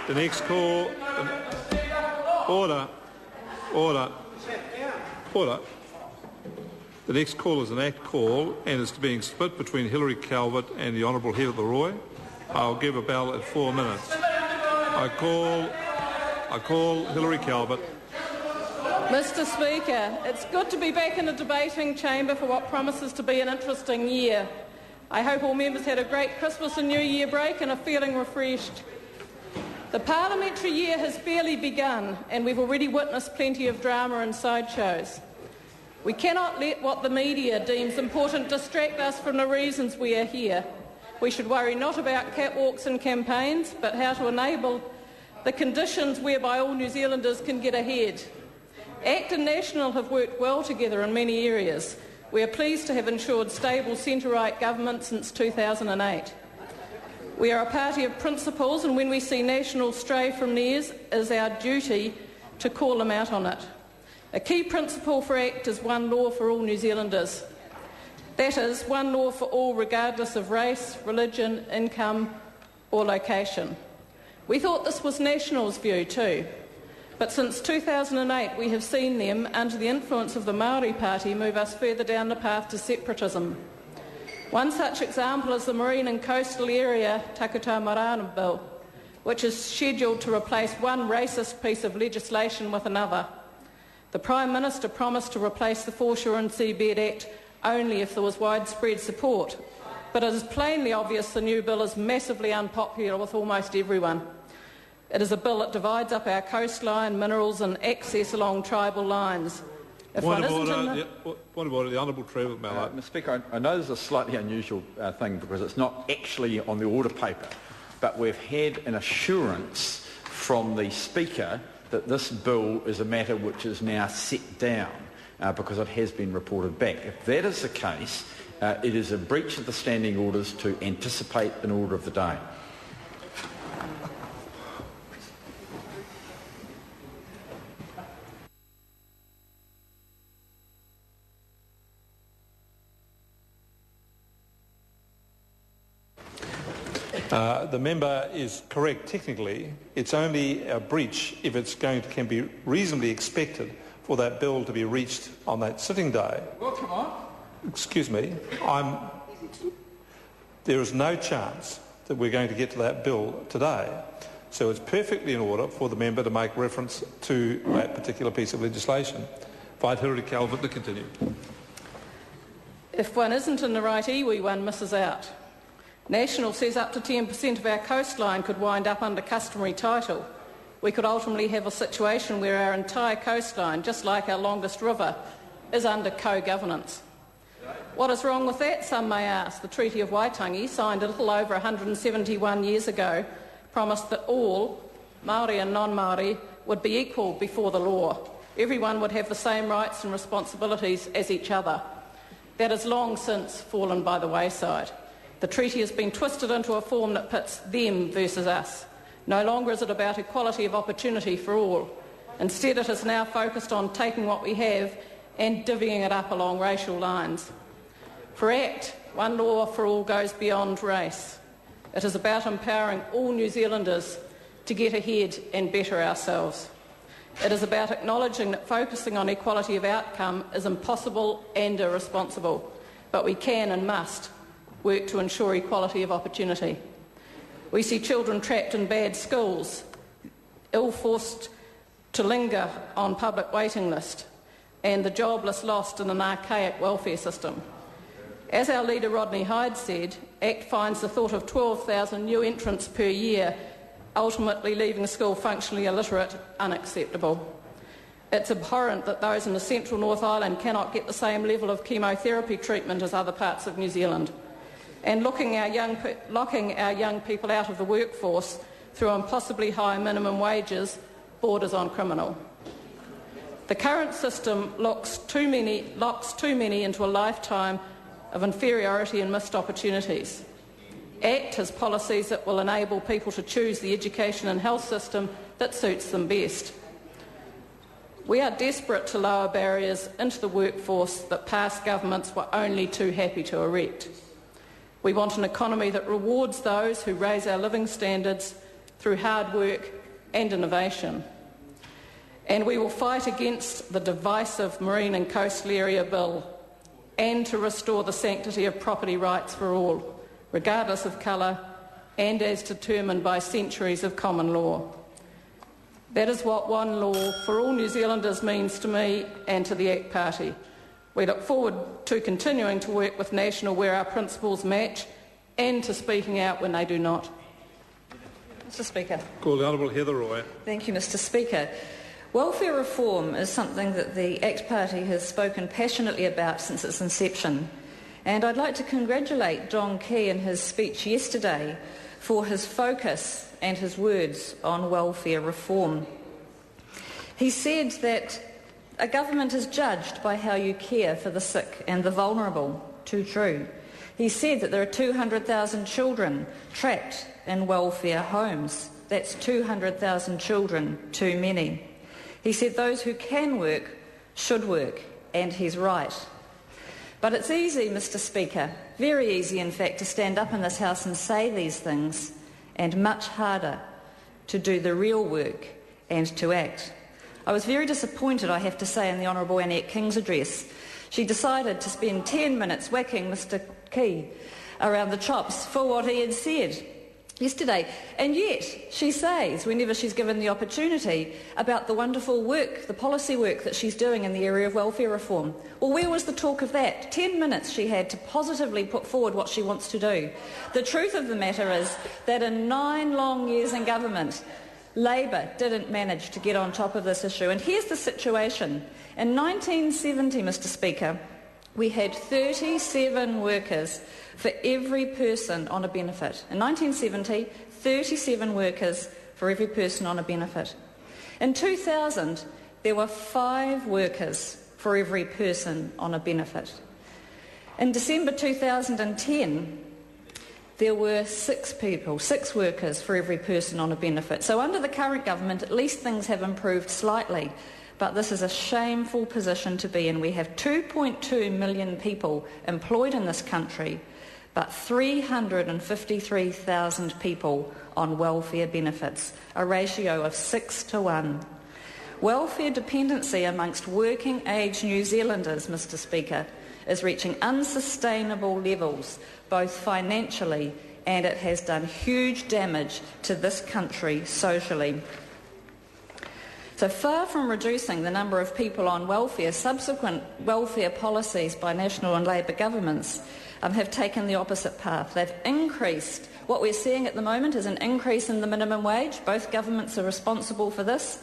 The next call... Order. The next call is an Act call and is being split between Hilary Calvert and the Honourable Heather Roy. I'll give a bell at 4 minutes. I call Hilary Calvert. Mr Speaker, it's good to be back in the debating chamber for what promises to be an interesting year. I hope all members had a great Christmas and New Year break and are feeling refreshed. The parliamentary year has barely begun and we've already witnessed plenty of drama and sideshows. We cannot let what the media deems important distract us from the reasons we are here. We should worry not about catwalks and campaigns, but how to enable the conditions whereby all New Zealanders can get ahead. ACT and National have worked well together in many areas. We are pleased to have ensured stable centre-right government since 2008. We are a party of principles, and when we see National stray from theirs, it is our duty to call them out on it. A key principle for ACT is one law for all New Zealanders. That is, one law for all regardless of race, religion, income or location. We thought this was National's view too, but since 2008 we have seen them, under the influence of the Māori Party, move us further down the path to separatism. One such example is the Marine and Coastal Area Takata Marana Bill, which is scheduled to replace one racist piece of legislation with another. The Prime Minister promised to replace the Foreshore and Seabed Act only if there was widespread support, but it is plainly obvious the new bill is massively unpopular with almost everyone. It is a bill that divides up our coastline, minerals and access along tribal lines. Point of order, the Honourable Trevor Mallard. Mr Speaker, I know this is a slightly unusual thing because it's not actually on the order paper, but we've had an assurance from the Speaker that this bill is a matter which is now set down because it has been reported back. If that is the case, it is a breach of the standing orders to anticipate an order of the day. The member is correct technically. It's only a breach if it's can be reasonably expected for that bill to be reached on that sitting day. Well, come on. Excuse me. There is no chance that we're going to get to that bill today. So it's perfectly in order for the member to make reference to that particular piece of legislation. Invite Hilary Calvert to continue. If one isn't in the right iwi, one misses out. National says up to 10% of our coastline could wind up under customary title. We could ultimately have a situation where our entire coastline, just like our longest river, is under co-governance. What is wrong with that, some may ask? The Treaty of Waitangi, signed a little over 171 years ago, promised that all, Māori and non-Māori, would be equal before the law. Everyone would have the same rights and responsibilities as each other. That has long since fallen by the wayside. The treaty has been twisted into a form that pits them versus us. No longer is it about equality of opportunity for all. Instead, it is now focused on taking what we have and divvying it up along racial lines. For ACT, one law for all goes beyond race. It is about empowering all New Zealanders to get ahead and better ourselves. It is about acknowledging that focusing on equality of outcome is impossible and irresponsible, but we can and must work to ensure equality of opportunity. We see children trapped in bad schools, ill forced to linger on public waiting list, and the jobless lost in an archaic welfare system. As our leader Rodney Hyde said, ACT finds the thought of 12,000 new entrants per year, ultimately leaving school functionally illiterate, unacceptable. It's abhorrent that those in the central North Island cannot get the same level of chemotherapy treatment as other parts of New Zealand. And locking our young people out of the workforce through impossibly high minimum wages borders on criminal. The current system locks too many into a lifetime of inferiority and missed opportunities. ACT has policies that will enable people to choose the education and health system that suits them best. We are desperate to lower barriers into the workforce that past governments were only too happy to erect. We want an economy that rewards those who raise our living standards through hard work and innovation. And we will fight against the divisive Marine and Coastal Area Bill and to restore the sanctity of property rights for all, regardless of colour and as determined by centuries of common law. That is what one law for all New Zealanders means to me and to the ACT Party. We look forward to continuing to work with National where our principles match and to speaking out when they do not. Mr Speaker. Call the Honourable Heather Roy. Thank you, Mr Speaker. Welfare reform is something that the ACT Party has spoken passionately about since its inception. And I'd like to congratulate John Key in his speech yesterday for his focus and his words on welfare reform. He said that a government is judged by how you care for the sick and the vulnerable. Too true. He said that there are 200,000 children trapped in welfare homes. That's 200,000 children too many. He said those who can work should work, and he's right. But it's easy, Mr Speaker, very easy in fact, to stand up in this House and say these things, and much harder to do the real work and to act. I was very disappointed, I have to say, in the Honourable Annette King's address. She decided to spend 10 minutes whacking Mr Key around the chops for what he had said yesterday. And yet she says, whenever she's given the opportunity, about the wonderful work, the policy work that she's doing in the area of welfare reform. Well, where was the talk of that? 10 minutes she had to positively put forward what she wants to do. The truth of the matter is that in 9 long years in government, Labour didn't manage to get on top of this issue. And here's the situation. In 1970, Mr Speaker, we had 37 workers for every person on a benefit. In 1970, 37 workers for every person on a benefit. In 2000, there were 5 workers for every person on a benefit. In December 2010, there were 6 workers for every person on a benefit. So under the current government, at least things have improved slightly. But this is a shameful position to be in. We have 2.2 million people employed in this country, but 353,000 people on welfare benefits, a ratio of 6 to 1. Welfare dependency amongst working age New Zealanders, Mr Speaker, is reaching unsustainable levels, both financially, and it has done huge damage to this country socially. So far from reducing the number of people on welfare, subsequent welfare policies by National and Labour governments have taken the opposite path. They've increased. What we're seeing at the moment is an increase in the minimum wage. Both governments are responsible for this.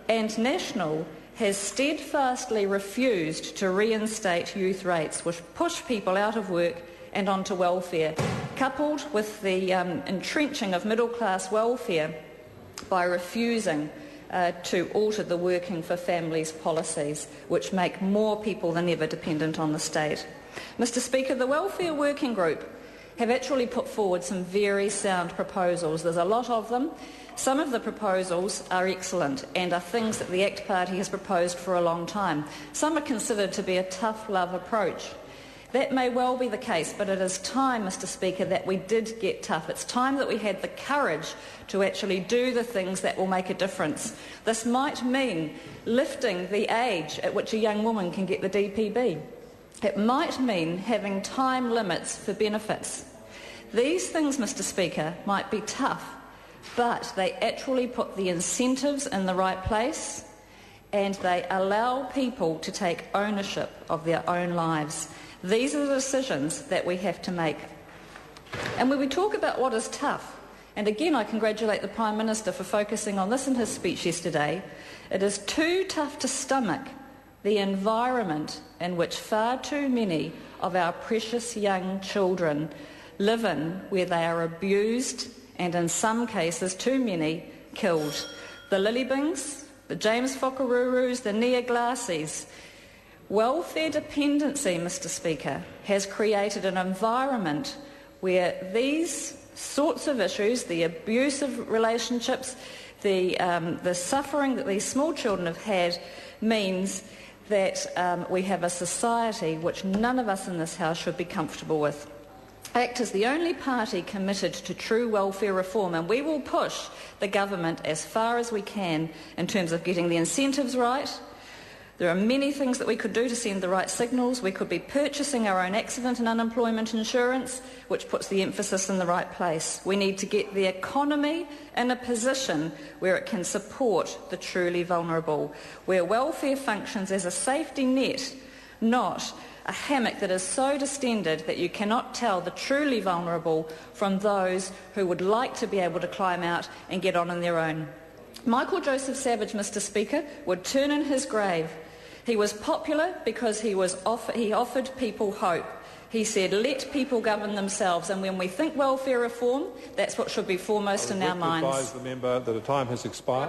And National has steadfastly refused to reinstate youth rates, which push people out of work and onto welfare, coupled with the entrenching of middle-class welfare by refusing to alter the Working for Families policies, which make more people than ever dependent on the state. Mr Speaker, the Welfare Working Group have actually put forward some very sound proposals. There's a lot of them. Some of the proposals are excellent and are things that the ACT Party has proposed for a long time. Some are considered to be a tough love approach. That may well be the case, but it is time, Mr Speaker, that we did get tough. It's time that we had the courage to actually do the things that will make a difference. This might mean lifting the age at which a young woman can get the DPB. It might mean having time limits for benefits. These things, Mr Speaker, might be tough, but they actually put the incentives in the right place and they allow people to take ownership of their own lives. These are the decisions that we have to make. And when we talk about what is tough, and again I congratulate the Prime Minister for focusing on this in his speech yesterday, it is too tough to stomach the environment in which far too many of our precious young children live in, where they are abused and in some cases too many killed. The Lilybings, the James Whakarurus, the Nia Glassies. Welfare dependency, Mr Speaker, has created an environment where these sorts of issues, the abusive relationships, the suffering that these small children have had, means that we have a society which none of us in this House should be comfortable with. ACT is the only party committed to true welfare reform, and we will push the government as far as we can in terms of getting the incentives right. There are many things that we could do to send the right signals. We could be purchasing our own accident and unemployment insurance, which puts the emphasis in the right place. We need to get the economy in a position where it can support the truly vulnerable, where welfare functions as a safety net, not a hammock that is so distended that you cannot tell the truly vulnerable from those who would like to be able to climb out and get on their own. Michael Joseph Savage, Mr. Speaker, would turn in his grave. He was popular because he offered people hope. He said, let people govern themselves, and when we think welfare reform, that's what should be foremost in our minds. I advise the member that a time has expired.